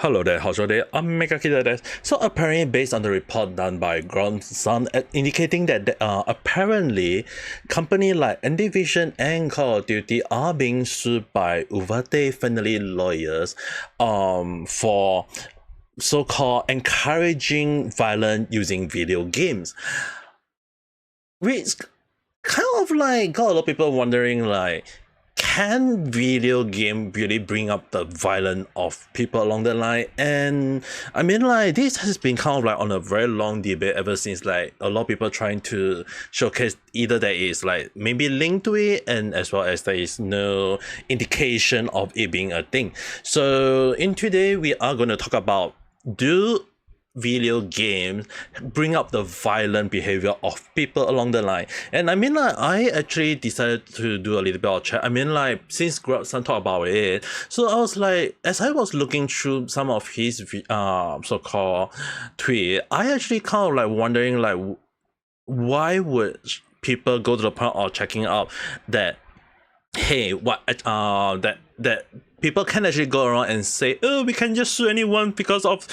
Hello there, how's your day? Ame Gakita there. So apparently, based on the report done by Ground Sun, indicating that apparently company like Division and Call of Duty are being sued by Uvalde family lawyers, for so-called encouraging violence using video games, which kind of like got a lot of people wondering like, can video game really bring up the violence of people along the line? And I mean, like, this has been kind of like on a very long debate ever since, like, a lot of people trying to showcase either there is like maybe linked to it, and as well as there is no indication of it being a thing. So in today we are going to talk about, do video games bring up the violent behavior of people along the line? And I mean, like, I actually decided to do a little bit of chat. I mean, like, since Grabson talked about it, so I was like, as I was looking through some of his so-called tweet, I actually kind of like wondering like, why would people go to the point of checking out that, hey, what that people can actually go around and say, oh, we can just sue anyone because of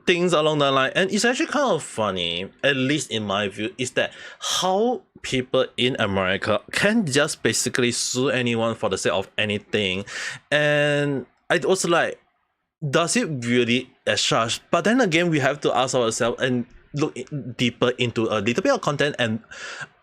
things along the line. And it's actually kind of funny, at least in my view, is that how people in America can just basically sue anyone for the sake of anything. And I also like, does it really as such? But then again, we have to ask ourselves and look deeper into a little bit of content, and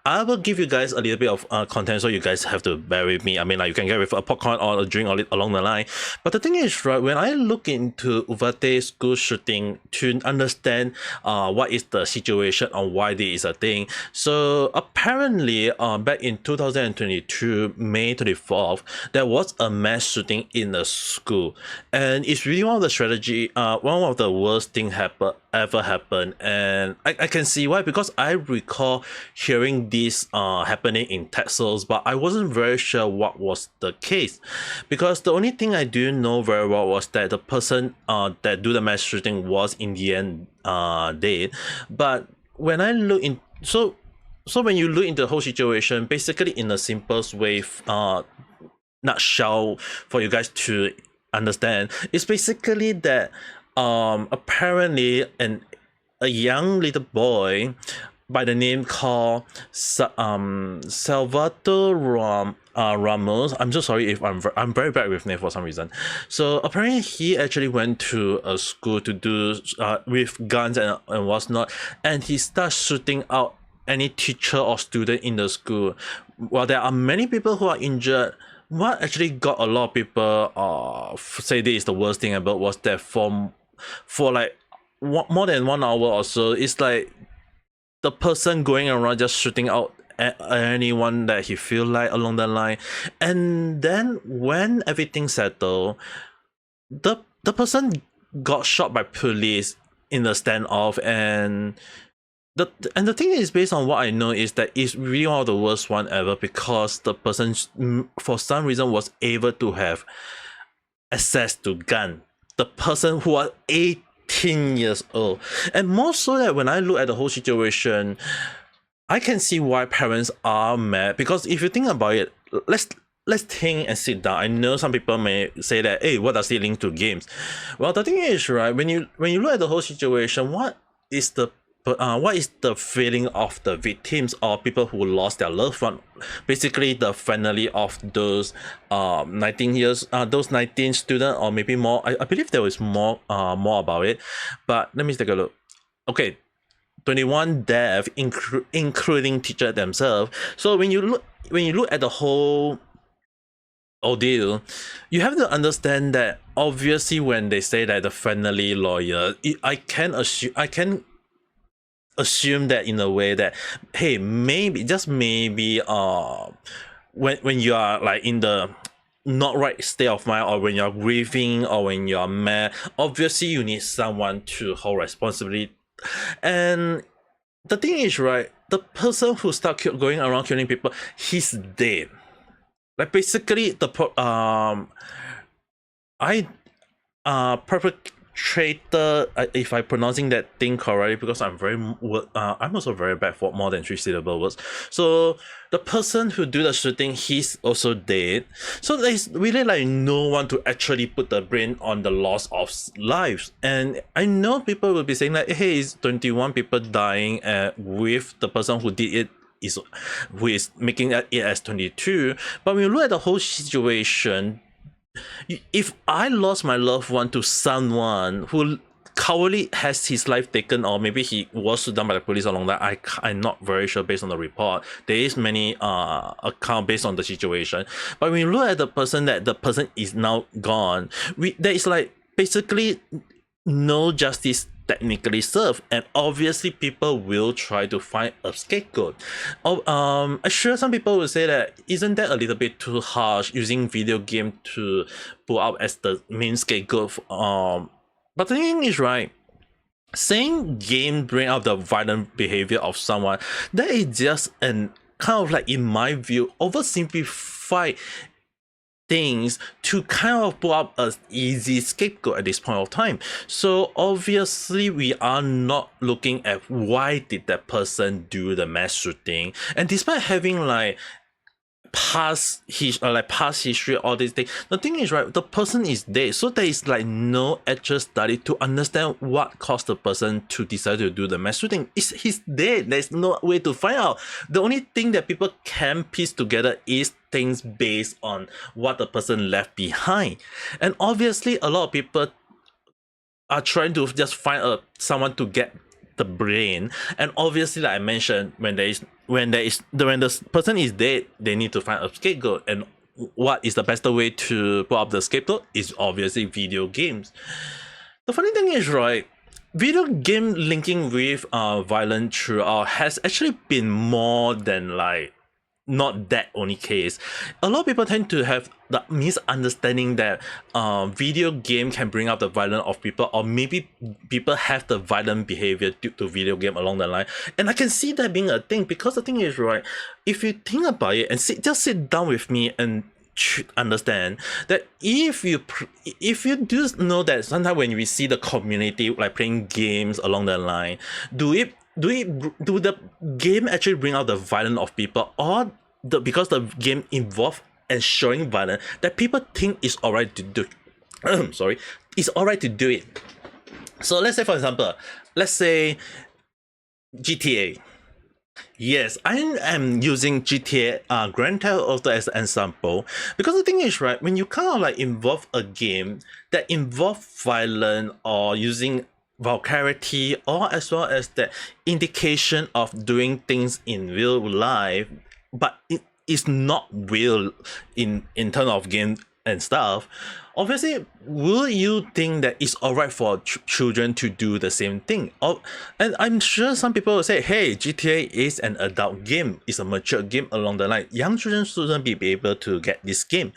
I will give you guys a little bit of content, so you guys have to bear with me. I mean, like, you can get with a popcorn or a drink or along the line. But the thing is, right, when I look into Uvalde school shooting to understand what is the situation on why this is a thing. So apparently, back in 2022, May 24th, there was a mass shooting in a school, and it's really one of the strategy, one of the worst thing ever happened. And I can see why, because I recall hearing this happening in Texas, but I wasn't very sure what was the case, because the only thing I do know very well was that the person that do the mass shooting was in the end dead. But when I look in, so when you look into the whole situation, basically in the simplest way, nutshell for you guys to understand, it's basically that apparently a young little boy by the name called Salvatore Ramos. I'm so sorry if I'm very bad with name for some reason. So apparently he actually went to a school to do with guns and whatnot, and he starts shooting out any teacher or student in the school. While there are many people who are injured, what actually got a lot of people say this is the worst thing about was that for like more than 1 hour or so, it's like the person going around just shooting out at anyone that he feel like along the line. And then when everything settled, the person got shot by police in the standoff. And the thing is, based on what I know, is that it's really one of the worst one ever, because the person for some reason was able to have access to gun. The person who was 18 years old. And more so that when I look at the whole situation, I can see why parents are mad, because if you think about it, let's think and sit down. I know some people may say that, hey, what does it link to games? Well, the thing is, right, when you look at the whole situation, what is the feeling of the victims or people who lost their loved one, basically the family of those 19 students, or maybe more. I believe there was more about it, but let me take a look. Okay, 21 deaths, including teachers themselves. So when you look at the whole ordeal, you have to understand that obviously when they say that the family lawyer, I can assume that in a way that, hey, maybe, just maybe, when you are like in the not right state of mind, or when you're grieving, or when you're mad, obviously you need someone to hold responsibility. And the thing is, right, the person who started going around killing people, he's dead. Like, basically the perpetrator, if I'm pronouncing that thing correctly, because I'm also very bad for more than 3-syllable words. So the person who do the shooting, he's also dead. So there's really like no one to actually put the brain on the loss of lives. And I know people will be saying like, hey, it's 21 people dying with the person who did it who is making it as 22. But when you look at the whole situation, if I lost my loved one to someone who cowardly has his life taken, or maybe he was done by the police along that, I'm not very sure based on the report. There is many account based on the situation. But when you look at the person, that the person is now gone, there is like basically no justice technically served, and obviously people will try to find a scapegoat. I'm sure some people will say that isn't that a little bit too harsh, using video game to pull out as the main scapegoat. But the thing is, right, saying game bring out the violent behavior of someone, that is just an kind of like, in my view, oversimplified things to kind of pull up an easy scapegoat at this point of time. So obviously we are not looking at why did that person do the mass shooting, and despite having like past history, all these things, the thing is, right, the person is dead, so there is like no actual study to understand what caused the person to decide to do the mass shooting. He's dead. There's no way to find out. The only thing that people can piece together is things based on what the person left behind, and obviously a lot of people are trying to just find someone to get the brain. And obviously, like I mentioned, when the person is dead, they need to find a scapegoat. And what is the best way to put up the scapegoat is obviously video games. The funny thing is, right, video game linking with violent throughout has actually been more than like not that only case. A lot of people tend to have the misunderstanding that video game can bring out the violence of people, or maybe people have the violent behavior due to video game along the line. And I can see that being a thing, because the thing is, right, if you think about it and just sit down with me and understand that if you do know that sometimes when we see the community like playing games along the line, do the game actually bring out the violence of people, or because the game involved and showing violence, that people think it's alright to do it's alright to do it. So let's say, for example, let's say GTA. Yes, I am using GTA Grand Theft Auto as an example, because the thing is, right, when you kind of like involve a game that involve violence or using vulgarity, or as well as the indication of doing things in real life, but it is not real in terms of game and stuff, obviously will you think that it's alright for children to do the same thing? And I'm sure some people will say, hey, GTA is an adult game, it's a mature game along the line, young children shouldn't be able to get this game.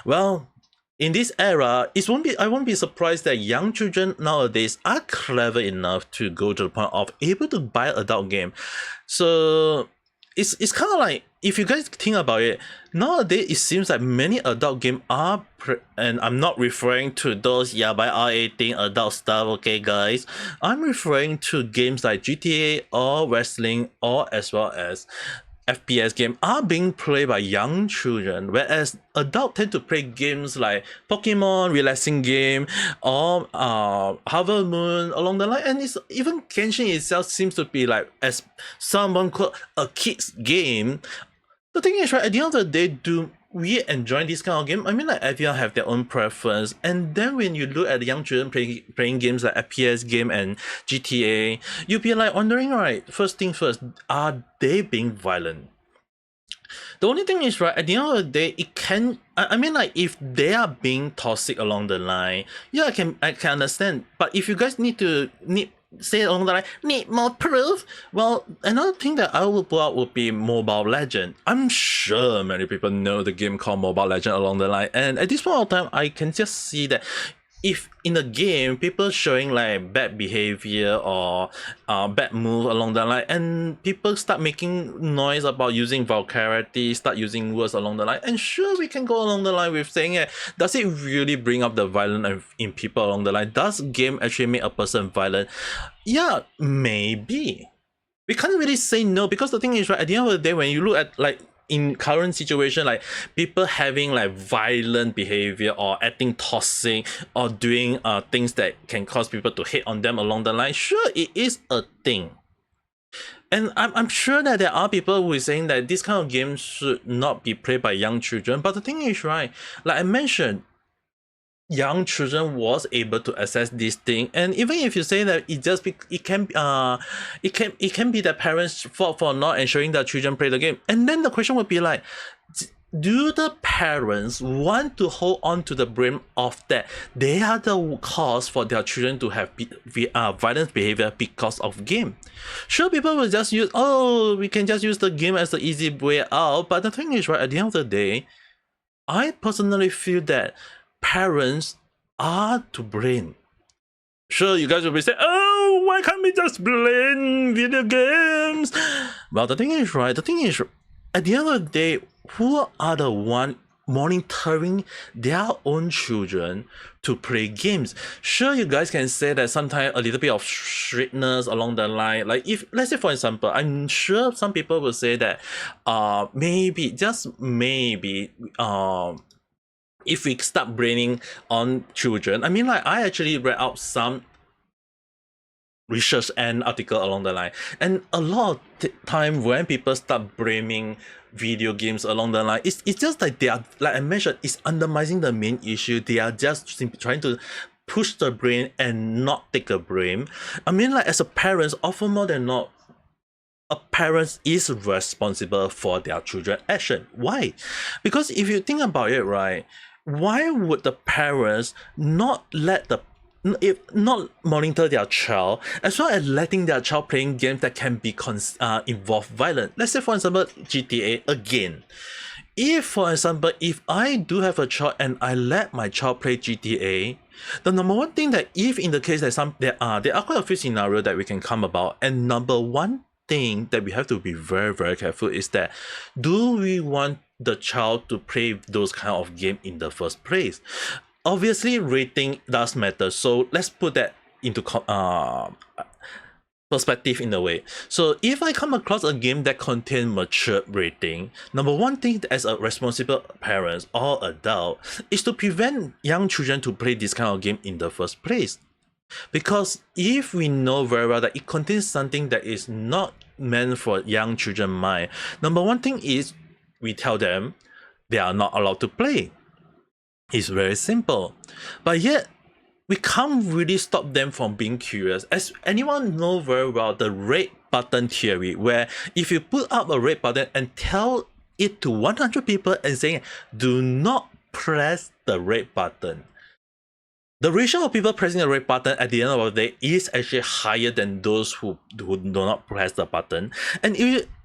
Well, in this era, I won't be surprised that young children nowadays are clever enough to go to the point of able to buy an adult game. So it's kind of like, if you guys think about it, nowadays it seems like many adult games are, and I'm not referring to those by R18 adult stuff, okay guys, I'm referring to games like GTA or wrestling, or as well as FPS game are being played by young children, whereas adults tend to play games like Pokemon, relaxing game, or Harvest Moon along the line. And even Genshin itself seems to be like, as someone called, a kid's game. The thing is, right, at the end of the day, do we enjoy this kind of game? I mean, like, everyone have their own preference, and then when you look at the young children playing games like FPS game and GTA, you'll be like wondering, right, first thing first, are they being violent? The only thing is, right, at the end of the day, it can, I mean, like, if they are being toxic along the line, yeah, I can understand. But if you guys say along the line, need more proof, well, another thing that I will pull out would be Mobile Legend. I'm sure many people know the game called Mobile Legend along the line, and at this point of time, I can just see that if in the game people showing like bad behavior or bad move along the line, and people start making noise about using vulgarity, start using words along the line, and sure, we can go along the line with saying it. Does it really bring up the violence in people along the line? Does game actually make a person violent? Yeah, maybe. We can't really say no, because the thing is, right, at the end of the day, when you look at like in current situation, like people having like violent behavior or acting toxic or doing things that can cause people to hate on them along the line, sure, it is a thing. And I'm sure that there are people who is saying that this kind of game should not be played by young children. But the thing is, right, like I mentioned, young children was able to access this thing, and even if you say that it can be the parents' fault for not ensuring that children play the game, and then the question would be like, do the parents want to hold on to the blame of that they are the cause for their children to have violent behavior because of game? Sure, people will just use, oh, we can just use the game as the easy way out, but the thing is, right, at the end of the day, I personally feel that parents are to blame. Sure, you guys will be saying, oh, why can't we just blame video games? Well, the thing is, right, at the end of the day, who are the one monitoring their own children to play games? Sure, you guys can say that sometimes a little bit of strictness along the line, like if, let's say for example, I'm sure some people will say that maybe, just maybe, if we start braining on children, I mean, like I actually read out some research and article along the line, and a lot of time when people start blaming video games along the line, it's just like they are, like I mentioned, it's undermining the main issue. They are just simply trying to push the brain and not take the blame. I mean, like as a parent, often more than not, a parent is responsible for their children's action. Why? Because if you think about it, right, why would the parents not monitor their child, as well as letting their child playing games that can be involve violence? Let's say for example GTA again. If for example, if I do have a child and I let my child play GTA, the number one thing that, if in the case that there are quite a few scenarios that we can come about, and number one thing that we have to be very, very careful is that, do we want the child to play those kind of game in the first place? Obviously, rating does matter, so let's put that into perspective in a way. So if I come across a game that contains mature rating, number one thing as a responsible parent or adult is to prevent young children to play this kind of game in the first place. Because if we know very well that it contains something that is not meant for young children mind, number one thing is we tell them they are not allowed to play. It's very simple. But yet, we can't really stop them from being curious. As anyone know very well, the red button theory, where if you put up a red button and tell it to 100 people and saying, do not press the red button, the ratio of people pressing the red button at the end of the day is actually higher than those who do not press the button. And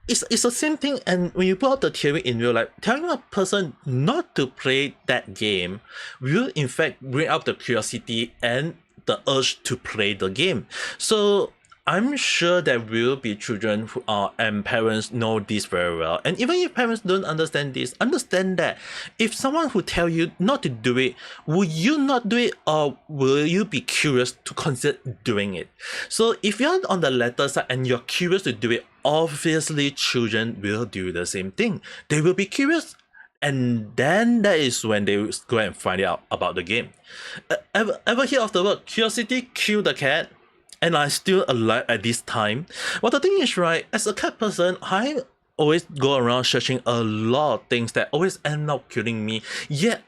it's the same thing. And when you put out the theory in real life, telling a person not to play that game will in fact bring up the curiosity and the urge to play the game. So I'm sure there will be children who are, and parents know this very well. And even if parents don't understand this, understand that if someone who tell you not to do it, will you not do it, or will you be curious to consider doing it? So if you're on the latter side and you're curious to do it, obviously children will do the same thing. They will be curious, and then that is when they will go and find out about the game. Ever hear of the word curiosity killed the cat? And I'm still alive at this time? Well, the thing is, right, as a cat person, I always go around searching a lot of things that always end up killing me. Yet,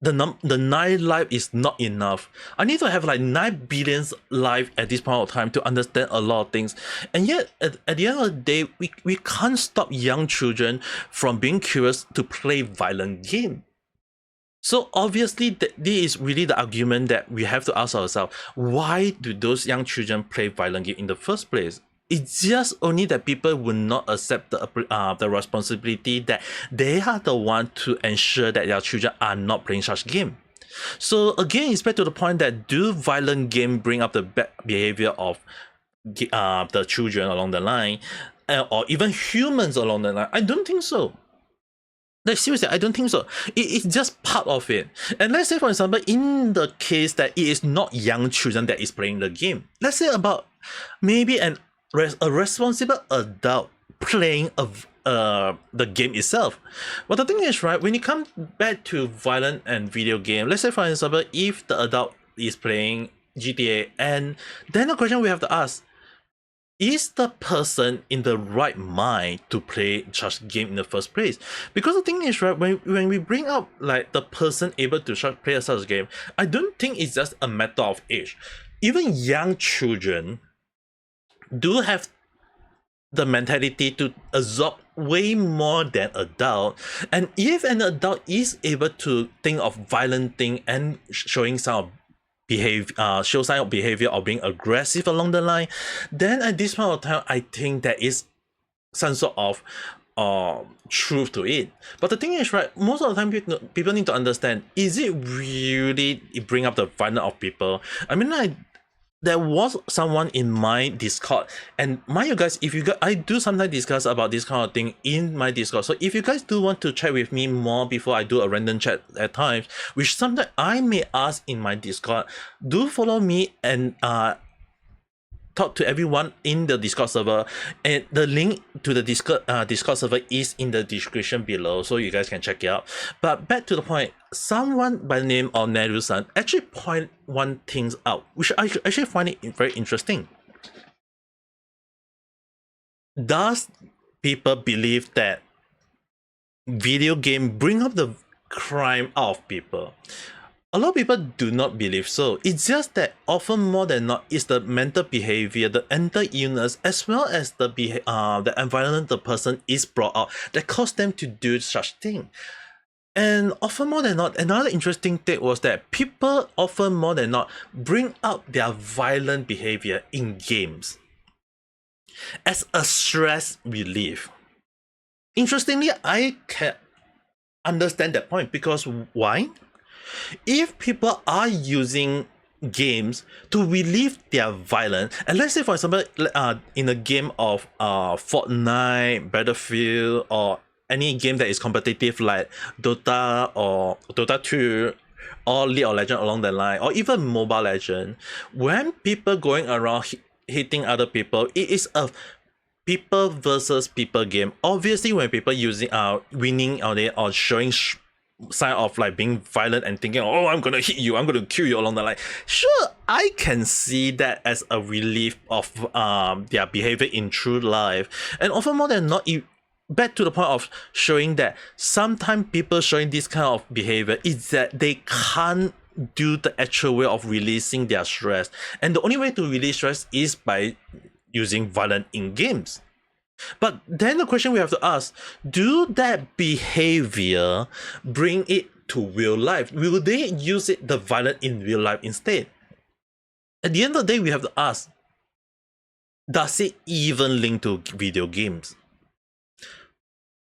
the 9 life is not enough. I need to have like 9 billion life at this point of time to understand a lot of things. And yet, at the end of the day, we can't stop young children from being curious to play violent game. So obviously, this is really the argument that we have to ask ourselves. Why do those young children play violent game in the first place? It's just only that people will not accept the responsibility that they are the one to ensure that their children are not playing such game. So again, it's back to the point that do violent game bring up the bad behavior of the children along the line, or even humans along the line? I don't think so. Like seriously, I don't think so. It's just part of it. And let's say, for example, in the case that it is not young children that is playing the game, let's say about maybe a responsible adult playing the game itself. But the thing is, right, when you come back to violent and video game, let's say, for example, if the adult is playing GTA, and then the question we have to ask, is the person in the right mind to play such game in the first place? Because the thing is, right, when we bring up like the person able to play such game, I don't think it's just a matter of age. Even young children do have the mentality to absorb way more than adult, and if an adult is able to think of violent thing and showing some show sign of behavior of being aggressive along the line, then at this point of time, I think there is some sort of truth to it. But the thing is, right, most of the time people need to understand, is it really bring up the violence of people? I mean, there was someone in my Discord, and mind you guys, if you guys, I do sometimes discuss about this kind of thing in my Discord. So if you guys do want to chat with me more before I do a random chat at times, which sometimes I may ask in my Discord, do follow me and talk to everyone in the Discord server, and the link to the Discord server is in the description below, so you guys can check it out. But back to the point, someone by the name of Neru-san actually point one thing out, which I actually find it very interesting. Does people believe that video game bring up the crime of people? A lot of people do not believe so. It's just that often more than not, it's the mental behavior, the mental illness, as well as the environment the person is brought up that cause them to do such thing. And often more than not, another interesting thing was that people often more than not bring up their violent behavior in games as a stress relief. Interestingly, I can understand that point, because why? If people are using games to relieve their violence, and let's say, for example, in a game of Fortnite, Battlefield, or any game that is competitive like Dota or Dota 2 or League of Legends along the line, or even Mobile Legends, when people going around hitting other people, it is a people versus people game. Obviously, when people using winning out there or showing sign of like being violent and thinking, oh, I'm gonna hit you, I'm gonna kill you along the line, sure, I can see that as a relief of their behavior in true life. And often more than not, back to the point of showing that sometimes people showing this kind of behavior is that they can't do the actual way of releasing their stress, and the only way to release stress is by using violence in games. But then the question we have to ask, do that behavior bring it to real life? Will they use it, the violence, in real life instead? At the end of the day, we have to ask, does it even link to video games?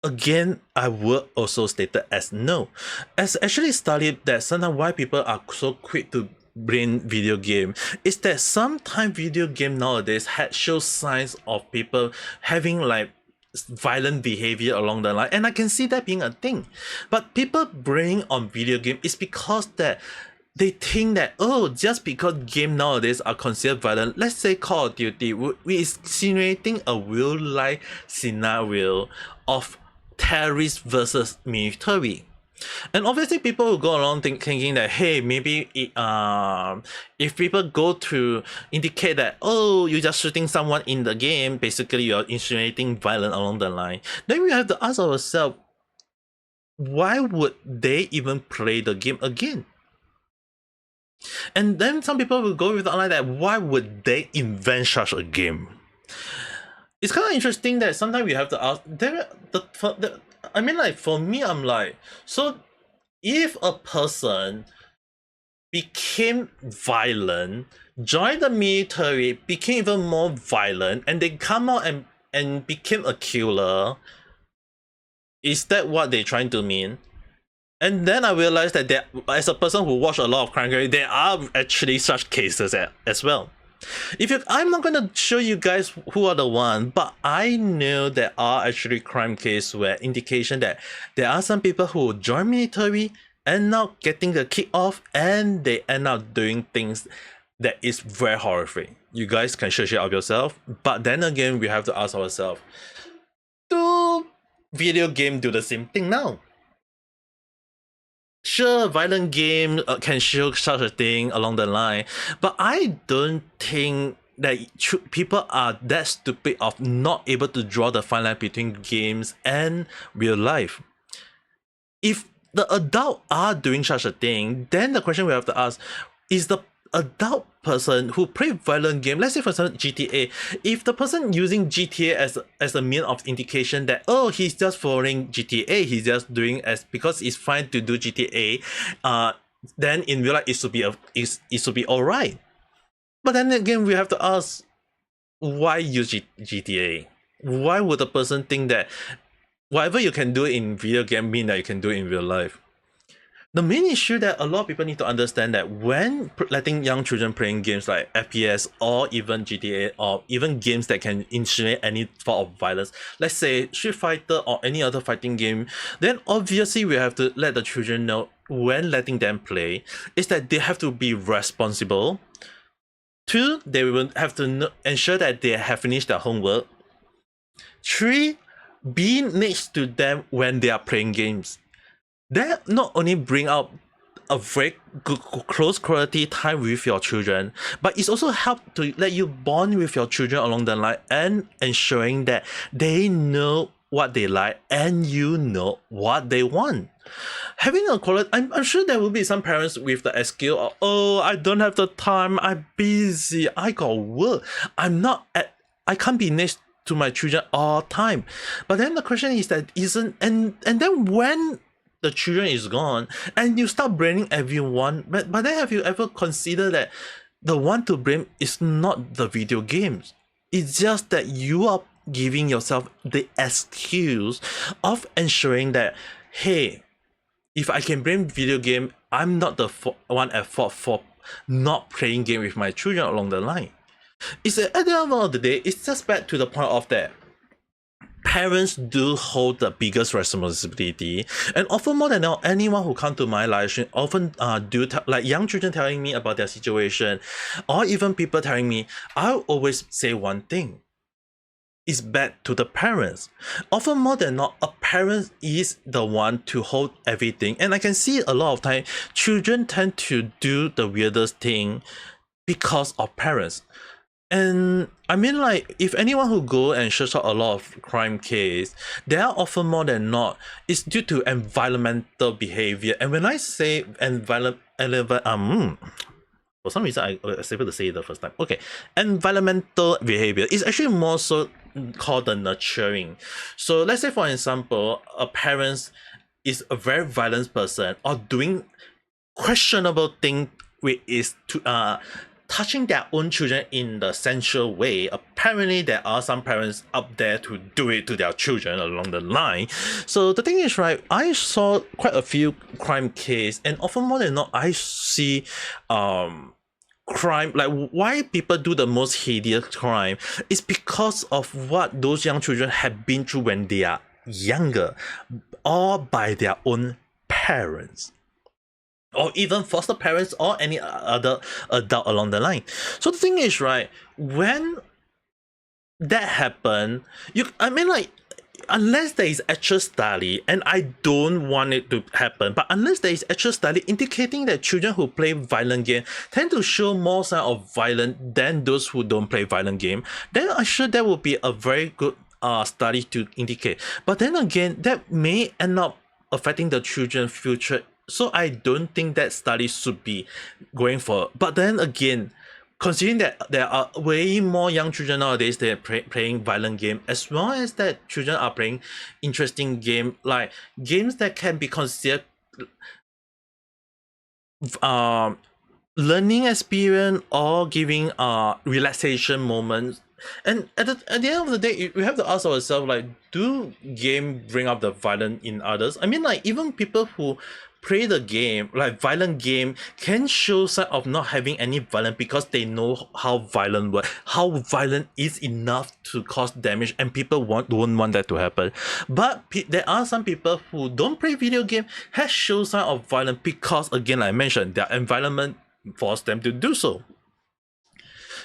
Again, I would also state it as no. As actually studied that sometimes why people are so quick to blame video game is that sometimes video game nowadays show signs of people having like violent behavior along the line, and I can see that being a thing. But people bring on video game is because that they think that, oh, just because game nowadays are considered violent, let's say Call of Duty, we is simulating a real life scenario of terrorists versus military. And obviously people will go around thinking that, hey, maybe if people go to indicate that, oh, you're just shooting someone in the game, basically you're insinuating violence along the line, then we have to ask ourselves, why would they even play the game again? And then some people will go with the line that, why would they invent such a game? It's kind of interesting that sometimes we have to ask, I mean, like, for me, I'm like, so if a person became violent, joined the military, became even more violent, and they come out and became a killer, is that what they're trying to mean? And then I realized that there, as a person who watched a lot of crime cases, there are actually such cases as well. I'm not gonna show you guys who are the one, but I know there are actually crime cases where indication that there are some people who join military end up getting the kick off, and they end up doing things that is very horrific. You guys can search it out yourself. But then again, we have to ask ourselves, do video game do the same thing now? Sure, violent game can show such a thing along the line, but I don't think that people are that stupid of not able to draw the fine line between games and real life. If the adult are doing such a thing, then the question we have to ask is the adult person who play violent game, let's say for example GTA, if the person using GTA as a mean of indication that, oh, he's just following GTA, he's just doing as because it's fine to do GTA, then in real life it should be alright. But then again, we have to ask, why use GTA? Why would a person think that whatever you can do in video game mean that you can do it in real life? The main issue that a lot of people need to understand that when letting young children playing games like FPS or even GTA or even games that can initiate any form of violence, let's say Street Fighter or any other fighting game, then obviously we have to let the children know when letting them play is that they have to be responsible. 2, they will have to ensure that they have finished their homework. 3, be next to them when they are playing games. That not only bring out a very good, close quality time with your children, but it's also help to let you bond with your children along the line and ensuring that they know what they like and you know what they want. Having a quality, I'm sure there will be some parents with the excuse of, oh, I don't have the time, I'm busy, I got work, I can't be next to my children all time. But then the question is that and then when the children is gone and you start blaming everyone, but then have you ever considered that the one to blame is not the video games? It's just that you are giving yourself the excuse of ensuring that, hey, if I can blame video game, I'm not the one at fault for not playing game with my children along the line. It's at the end of the day, it's just back to the point of that parents do hold the biggest responsibility, and often more than not, anyone who come to my life often like young children telling me about their situation, or even people telling me, I always say one thing: it's back to the parents. Often more than not, a parent is the one to hold everything, and I can see a lot of time children tend to do the weirdest thing because of parents. And I mean, like, if anyone who go and search out a lot of crime case, they are often more than not, it's due to environmental behavior. And when I say for some reason I was able to say it the first time. Okay, environmental behavior is actually more so called the nurturing. So let's say, for example, a parent is a very violent person or doing questionable thing, which is to touching their own children in the sensual way. Apparently there are some parents up there to do it to their children along the line. So the thing is, right, I saw quite a few crime case, and often more than not I see crime, like why people do the most hideous crime is because of what those young children have been through when they are younger, or by their own parents, or even foster parents or any other adult along the line. So the thing is, right, when that happen, unless there is actual study, and I don't want it to happen, but unless there is actual study indicating that children who play violent game tend to show more sign of violence than those who don't play violent game, then I'm sure that would be a very good study to indicate. But then again, that may end up affecting the children's future. So I don't think that study should be going for. But then again, considering that there are way more young children nowadays, they're playing violent game, as well as that children are playing interesting game, like games that can be considered learning experience or giving relaxation moments. And at the end of the day, we have to ask ourselves, like, do game bring up the violence in others? I mean, like, even people who play the game, like violent game, can show sign of not having any violence because they know how violent is enough to cause damage, and people don't want that to happen. But there are some people who don't play video game has show sign of violence because, again, like I mentioned, their environment forced them to do so.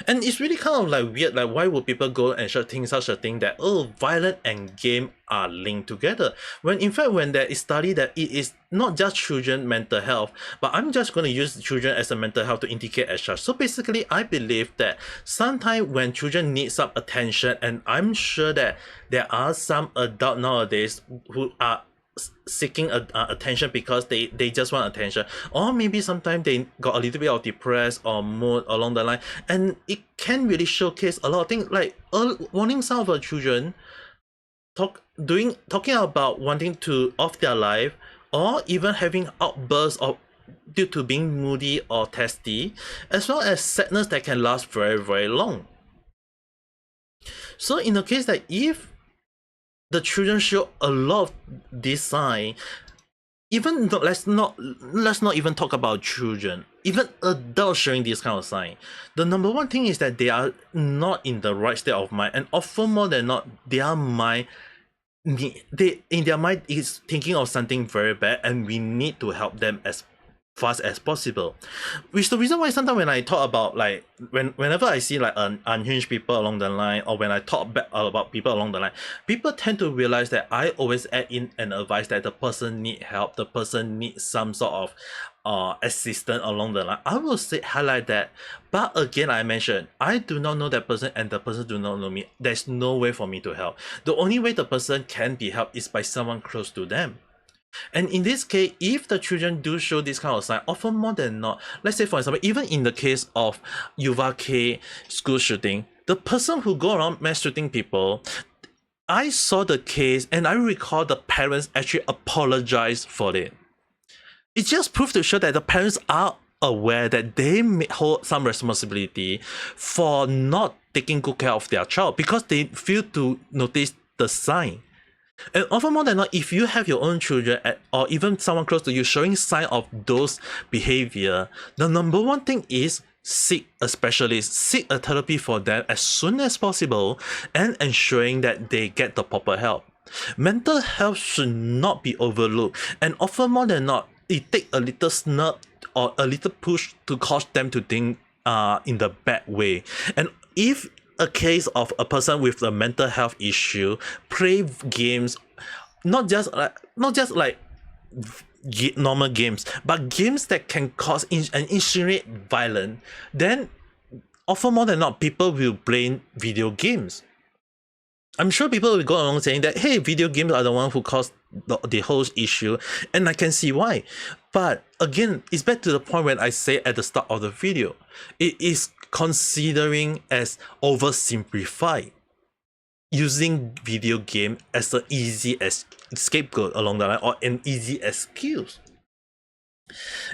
And it's really kind of like weird, like why would people go and think such a thing that, oh, violence and game are linked together, when in fact when there is study that it is not just children mental health, but I'm just going to use children as a mental health to indicate as such. So basically I believe that sometimes when children need some attention, and I'm sure that there are some adults nowadays who are seeking attention because they just want attention, or maybe sometimes they got a little bit of depressed or mood along the line, and it can really showcase a lot of things, like warning some of our children talking about wanting to off their life, or even having outbursts of due to being moody or testy, as well as sadness that can last very, very long. So in the case that if the children show a lot of this sign, even though, let's not even talk about children, even adults showing this kind of sign, the number one thing is that they are not in the right state of mind, and often more than not, their mind in their mind is thinking of something very bad, and we need to help them as fast as possible. Which the reason why sometimes when I talk about, like, whenever I see like unhinged people along the line, or when I talk about people along the line, people tend to realize that I always add in an advice that the person need help, the person needs some sort of assistance along the line. I will highlight that, but again, I mentioned I do not know that person and the person do not know me. There's no way for me to help. The only way the person can be helped is by someone close to them. And in this case, if the children do show this kind of sign, often more than not, let's say for example, even in the case of Uvalde school shooting, the person who go around mass shooting people, I saw the case and I recall the parents actually apologized for it. It just proves to show that the parents are aware that they may hold some responsibility for not taking good care of their child because they fail to notice the sign. And often more than not, if you have your own children or even someone close to you showing sign of those behavior, the number one thing is seek a specialist, seek a therapy for them as soon as possible, and ensuring that they get the proper help. Mental health should not be overlooked, and often more than not, it takes a little snub or a little push to cause them to think in the bad way. And if a case of a person with a mental health issue play games, not just like normal games, but games that can cause and initiate violence, then often more than not, people will blame video games. I'm sure people will go along saying that, hey, video games are the one who caused the whole issue, and I can see why. But again, it's back to the point when I say at the start of the video, it is considering as oversimplified, using video game as an easy as scapegoat along the line, or an easy excuse.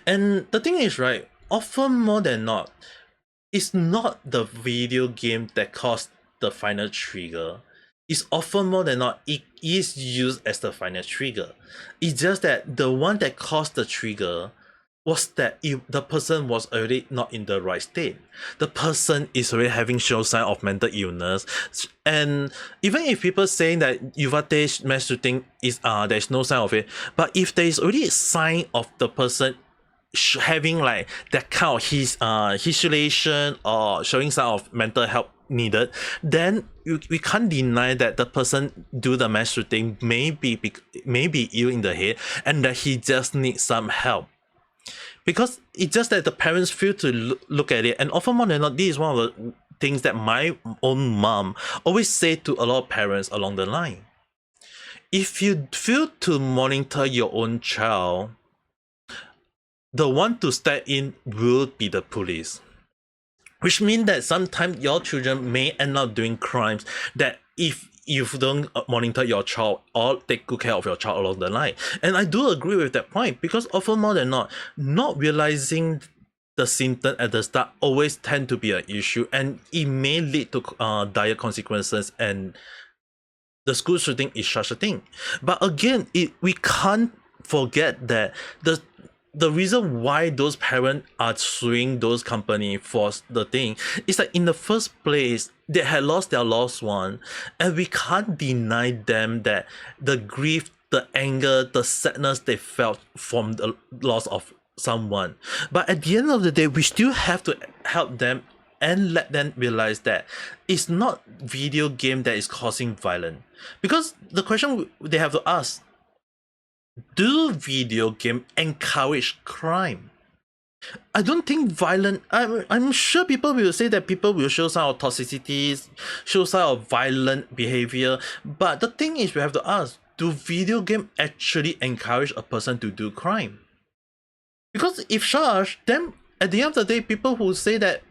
And the thing is, right, often more than not, it's not the video game that caused the final trigger. It's often more than not, it is used as the final trigger. It's just that the one that caused the trigger was that if the person was already not in the right state. The person is already having show sign of mental illness. And even if people saying that Uvalde mass shooting is there's no sign of it, but if there is already a sign of the person having like that kind of his isolation or showing sign of mental health needed, then we can't deny that the person do the mass shooting may be ill in the head, and that he just needs some help. Because it's just that the parents feel to look at it, and often more than not, this is one of the things that my own mom always say to a lot of parents along the line. If you feel to monitor your own child, the one to step in will be the police. Which means that sometimes your children may end up doing crimes that if you don't monitor your child or take good care of your child along the line. And I do agree with that point, because often more than not realizing the symptom at the start always tend to be an issue, and it may lead to dire consequences, and the school shooting is such a thing. But again, we can't forget that the reason why those parents are suing those company for the thing is that in the first place they had lost their lost one, and we can't deny them that the grief, the anger, the sadness they felt from the loss of someone. But at the end of the day, we still have to help them and let them realize that it's not video game that is causing violence. Because the question they have to ask, do video game encourage crime? I don't think I'm sure people will say that people will show sign of toxicity, show sign of violent behavior. But the thing is, we have to ask, do video game actually encourage a person to do crime? Because if such, then at the end of the day, people who say that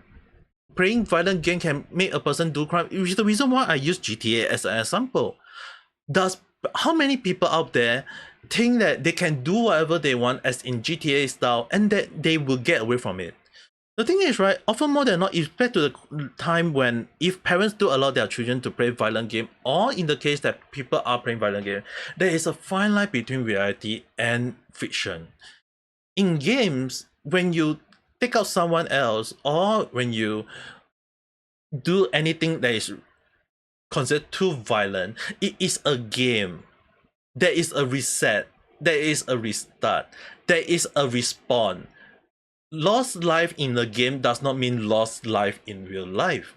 playing violent game can make a person do crime, which is the reason why I use GTA as an example. How many people out there think that they can do whatever they want as in GTA style and that they will get away from it? The thing is, right, often more than not, it's back to the time when if parents do allow their children to play violent game, or in the case that people are playing violent game, there is a fine line between reality and fiction. In games, when you take out someone else, or when you do anything that is considered too violent, it is a game. There is a reset, there is a restart, there is a respawn. Lost life in the game does not mean lost life in real life,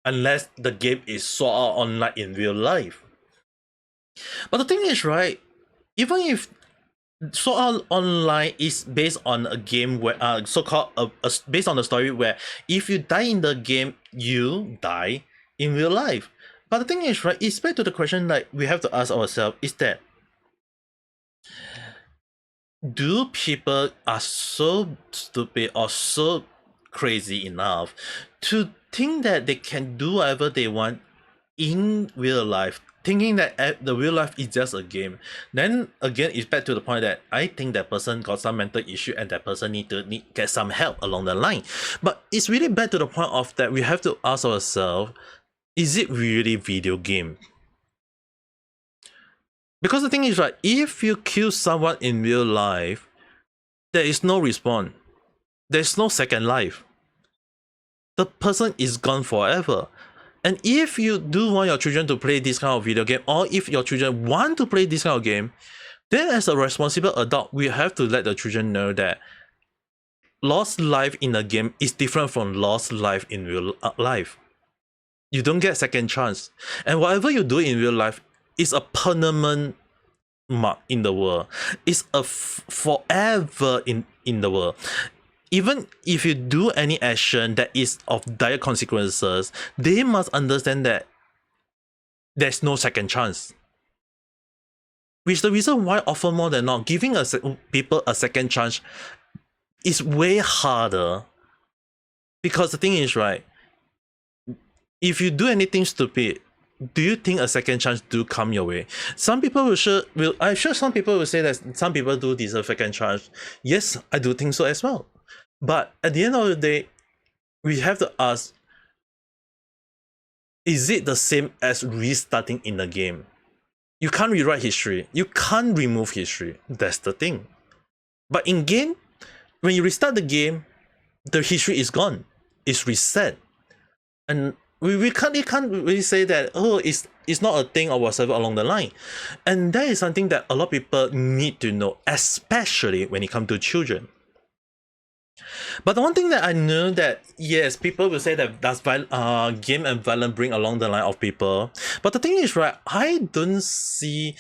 unless the game is Sword Art Online in real life. But the thing is, right, even if Sword Art Online is based on a game where so-called based on a story where if you die in the game, you die in real life. But the thing is, right, it's back to the question like we have to ask ourselves is that, do people are so stupid or so crazy enough to think that they can do whatever they want in real life, thinking that the real life is just a game? Then again, it's back to the point that I think that person got some mental issue and that person need get some help along the line. But it's really back to the point of that we have to ask ourselves, is it really video game? Because the thing is, right, if you kill someone in real life, there is no respawn. There's no second life. The person is gone forever. And if you do want your children to play this kind of video game, or if your children want to play this kind of game, then as a responsible adult, we have to let the children know that lost life in a game is different from lost life in real life. You don't get second chance. And whatever you do in real life is a permanent mark in the world. It's a forever in the world. Even if you do any action that is of dire consequences, they must understand that there's no second chance. Which is the reason why often more than not, giving people a second chance is way harder. Because the thing is, right, if you do anything stupid, do you think a second chance do come your way? Some people I'm sure some people will say that some people do deserve second chance. Yes, I do think so as well. But at the end of the day, we have to ask, is it the same as restarting in the game? You can't rewrite history. You can't remove history. That's the thing. But in game, when you restart the game, the history is gone. It's reset. And we can't really say that, oh, it's not a thing or whatever along the line. And that is something that a lot of people need to know, especially when it comes to children. But the one thing that I know that, yes, people will say that does game and violence bring along the line of people. But the thing is, right, I don't see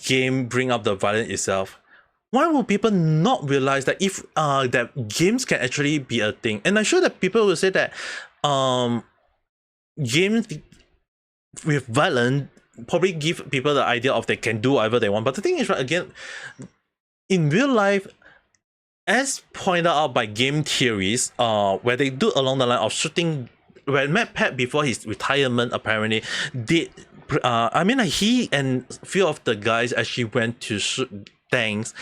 game bring up the violence itself. Why would people not realize that if that games can actually be a thing? And I'm sure that people will say that games with violence probably give people the idea of they can do whatever they want. But the thing is, right, again, in real life, as pointed out by Game Theorists, where they do along the line of shooting, where Matt Pat before his retirement apparently did, he and a few of the guys actually went to shoot tanks,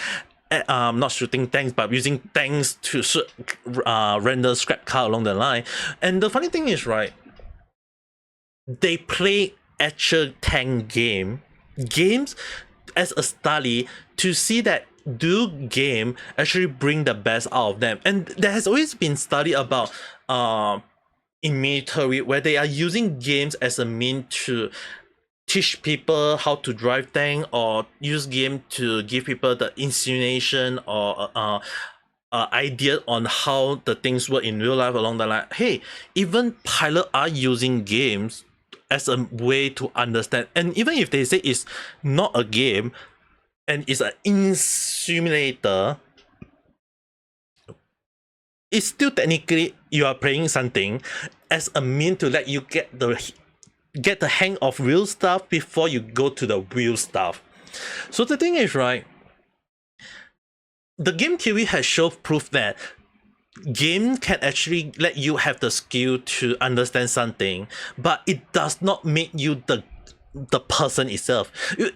not shooting tanks, but using tanks to shoot random scrap car along the line. And the funny thing is, right, they play actual tank games as a study to see that do game actually bring the best out of them? And there has always been study about in military where they are using games as a mean to teach people how to drive tank, or use game to give people the insinuation or idea on how the things work in real life along the line. Hey, even pilots are using games as a way to understand. And even if they say it's not a game and it's an in-simulator, it's still technically you are playing something as a mean to let you get the hang of real stuff before you go to the real stuff. So the thing is, right, the game theory has shown proof that game can actually let you have the skill to understand something, but it does not make you the person itself.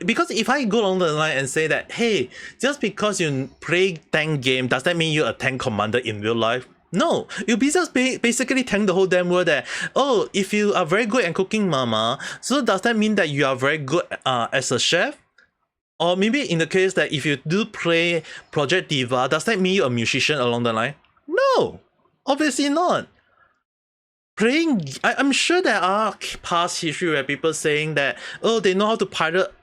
Because if I go along the line and say that, hey, just because you play tank game, does that mean you're a tank commander in real life? No, you'll be just basically telling the whole damn world that, oh, if you are very good at cooking mama, so does that mean that you are very good as a chef? Or maybe in the case that if you do play Project Diva, does that mean you're a musician along the line? No, obviously not. I'm sure there are past history where people saying that, oh, they know how to pilot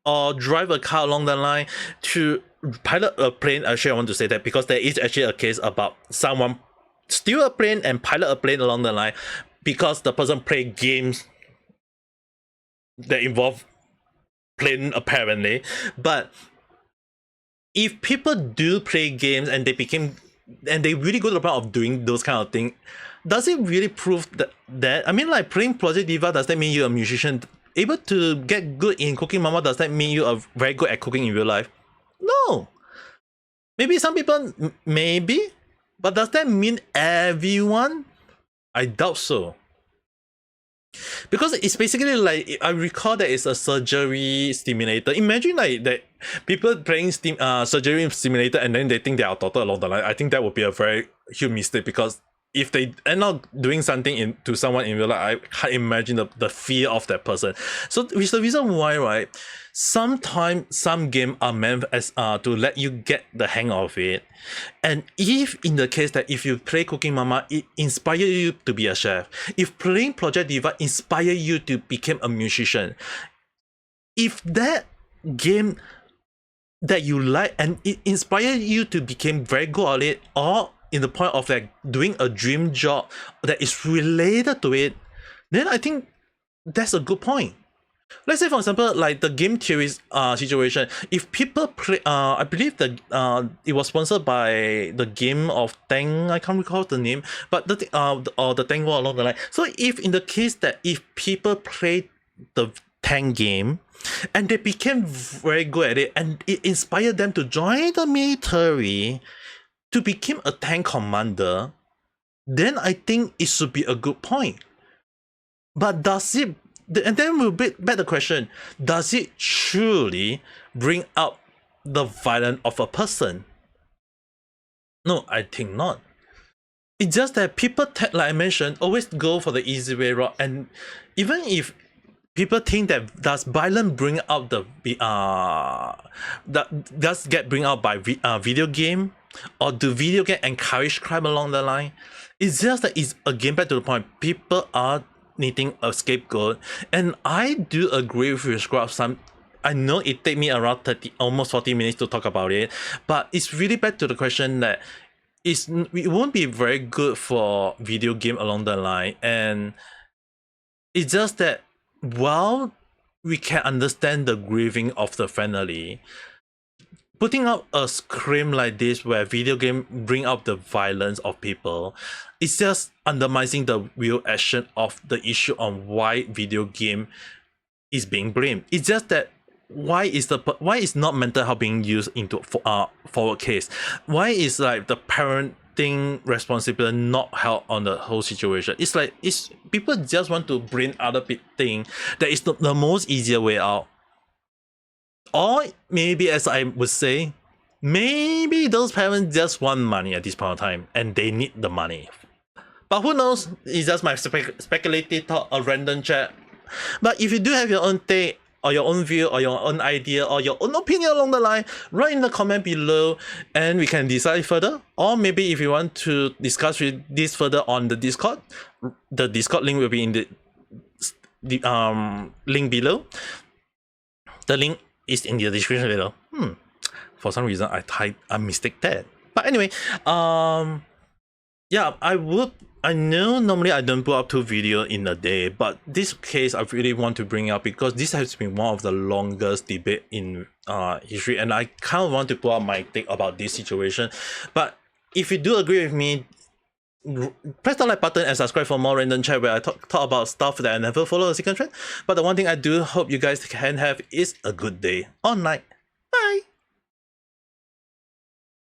or drive a car along the line. To pilot a plane, actually I want to say that because there is actually a case about someone steal a plane and pilot a plane along the line because the person played games that involve plane apparently. But if people do play games and they really go to the point of doing those kind of things, does it really prove that I mean, like, playing Project Diva, does that mean you're a musician? Able to get good in cooking mama, does that mean you are very good at cooking in real life? No. Maybe some people, maybe, but does that mean everyone? I doubt so. Because it's basically like, I recall that it's a surgery simulator. Imagine like that people playing surgery simulator and then they think they are doctor along the line. I think that would be a very huge mistake, because if they end up doing something to someone in real life, I can't imagine the fear of that person. So which is the reason why, right, sometimes some games are meant as to let you get the hang of it. And if in the case that if you play Cooking Mama, it inspire you to be a chef. If playing Project Diva inspire you to become a musician, if that game that you like and it inspire you to become very good at it, or in the point of like doing a dream job that is related to it, then I think that's a good point. Let's say, for example, like the Game Theorists situation. If people play, I believe that it was sponsored by the game of Tank. I can't recall the name, but the Tank War along the line. So if in the case that if people play the Tank game and they became very good at it, and it inspired them to join the military, to become a tank commander, then I think it should be a good point. But does it, and then we'll back the question, does it truly bring out the violence of a person? No, I think not. It's just that people, like I mentioned, always go for the easy way route. And even if people think that does violence bring out that does get bring out by video game, or do video game encourage crime along the line? It's just that it's again back to the point, people are needing a scapegoat. And I do agree with you. I know it take me around almost 40 minutes to talk about it, but it's really back to the question that it won't be very good for video game along the line. And it's just that while we can understand the grieving of the family, putting out a scream like this where video game bring out the violence of people, it's just undermining the real action of the issue on why video game is being blamed. It's just that why is not mental health being used into forward case? Why is like the parenting responsibility not held on the whole situation? It's like people just want to bring other thing that is the most easier way out. Or maybe, as I would say, maybe those parents just want money at this point of time and they need the money. But who knows? It's just my speculative thought, a random chat. But if you do have your own take, or your own view or your own idea or your own opinion along the line, write in the comment below and we can decide further. Or maybe if you want to discuss with this further on the Discord link will be in the link below. The link is in the description below. For some reason I mistake that. But anyway, yeah, I know normally I don't put up 2 videos in a day, but this case I really want to bring up because this has been one of the longest debate in history, and I kind of want to put up my take about this situation. But if you do agree with me, press the like button and subscribe for more random chat where I talk about stuff that I never follow a second trend. But the one thing I do hope you guys can have is a good day or night.